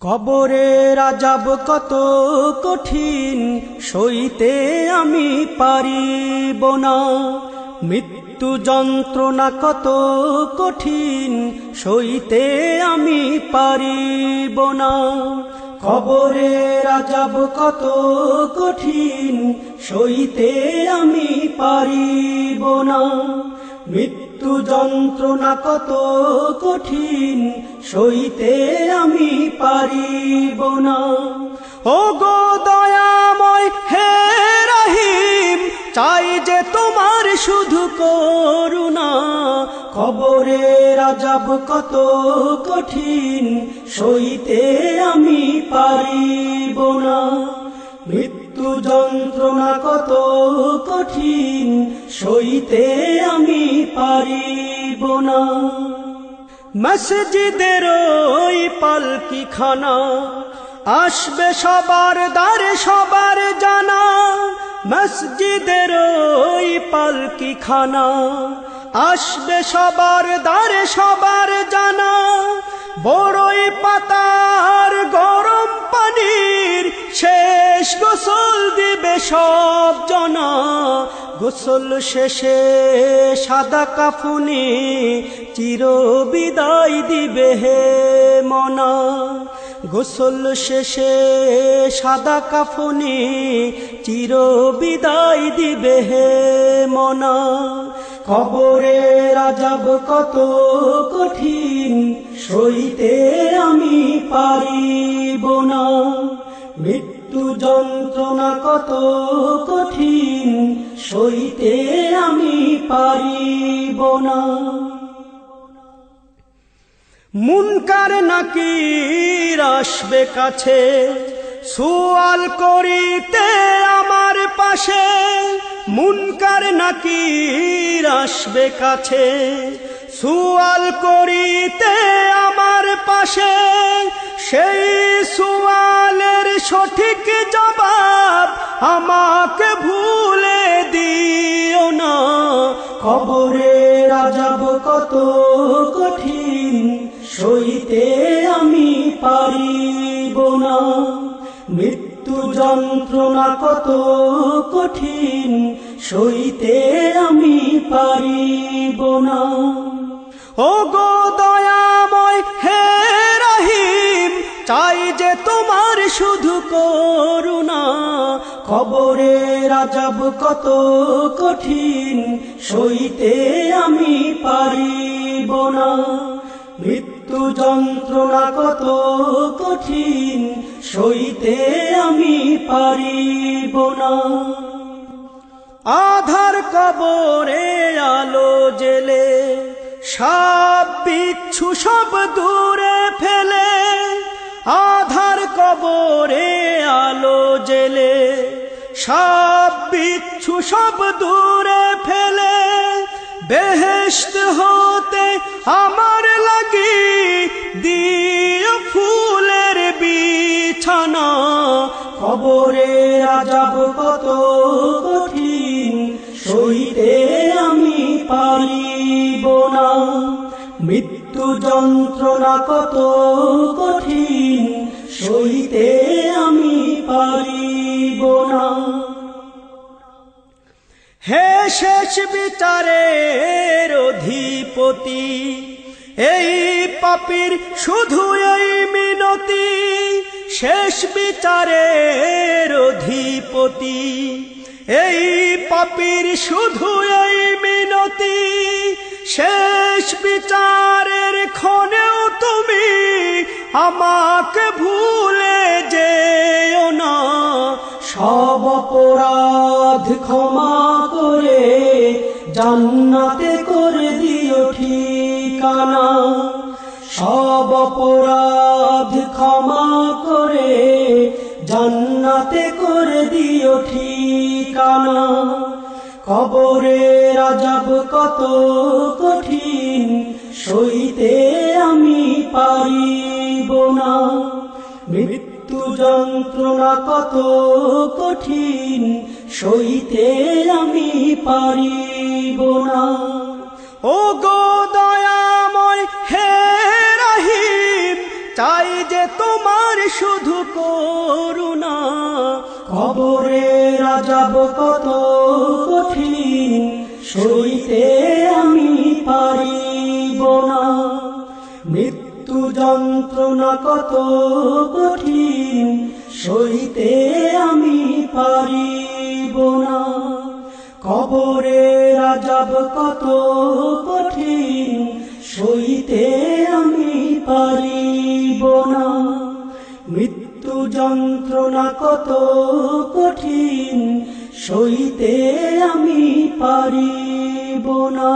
কবরের আযাব কত কঠিন, সইতে আমি পারিব না। মৃত্যু যন্ত্রণা কত কঠিন, সইতে আমি পারিব না। কবরের আযাব কত কঠিন, সইতে আমি পারিব না। মৃত্যু যন্ত্রণা কত কঠিন, সইতে আমি পারিব না। ও গো দয়াময় হে রহিম, চাই যে তোমার শুধু করুণা। কবরের আযাব কত কঠিন, সইতে আমি পারিব না। মৃত্যু যন্ত্রণা কত কঠিন, সইতে আমি পারিব না। মসজিদের ওই পালকিখানা, আসবে সবার দ্বারে সবার জানা। মসজিদের ওই পালকিখানা, আসবে সবার দ্বারে সবার জানা। বড়ই পাতার গরম পানির শেষ গোসল দিবে সব জনা। গোসল শেষে সাদা কাফনে চির বিদায় দিবে হে মনা। গোসল শেষে সাদা কাফনে চির বিদায় দিবে হে মনা। কবরের আযাব কত কঠিন, সইতে আমি পারিব না। মৃত্যু যন্ত্রণা কত কঠিন, সইতে আমি পারিব না। মুনকার নাকির আসবে কাছে, সুয়াল করিতে আমার পাশে। মুনকার নাকির আসবে কাছে, সুয়াল করিতে আমার পাশে। সেই সুয়ালের সঠিক জবাব আমাকে ভুলে দিও না। কবরের আযাব কত কঠিন, সইতে আমি পারিব না। মৃত্যু যন্ত্রণা কত কঠিন, সইতে আমি পারিব না। ও গো দয়াময় হে রহিম, চাই যে তোমার শুধু করুণা। কবরের আযাব কত কঠিন, সইতে আমি পারিব না। মৃত্যু যন্ত্রণা কত কঠিন, সইতে আমি পারিব না। আধার কবরে আলো জেলে, সাপ বিচ্ছু সব দূরে ফেলে। আধার কবরে আলো জেলে, সাপ বিচ্ছু সব দূরে ফেলে। বেহেশত হতে আমার লাগি দিও ফুলের বিছানা। কবরের আযাব কত কঠিন, সইতে আমি পারিব না। মৃত্যু যন্ত্রণা কত কঠিন, সইতে আমি পারিব না। হে শেষ বিচারের অধিপতি, এই পাপীর শুধু এই মিনতি। শেষ বিচারের অধিপতি, এই পাপীর শুধু এই মিনতি। শেষ বিচারের ক্ষণেও তুমি আমাকে ভুলে যেও না। সব অপরাধ ক্ষমা করে জান্নাতে করে দিও ঠিকানা। সব অপরাধ ক্ষমা করে জান্নাতে করে দিও ঠিকানা। কবরের আযাব কত কঠিন, সইতে আমি পারিব না। মৃত্যু যন্ত্রণা কত কঠিন, সইতে আমি পারিব না। ও গো দয়াময় হে রহিম, চাই যে তোমার শুধু করুণা। কবরের আযাব কত কঠিন, সইতে আমি পারিব না। মৃত্যু যন্ত্রণা কত কঠিন, সইতে আমি পারিব না। কবরের আযাব কত কঠিন, সইতে আমি পারিব না। মৃত্যু যন্ত্রণা কত কঠিন, সইতে আমি পারিব না।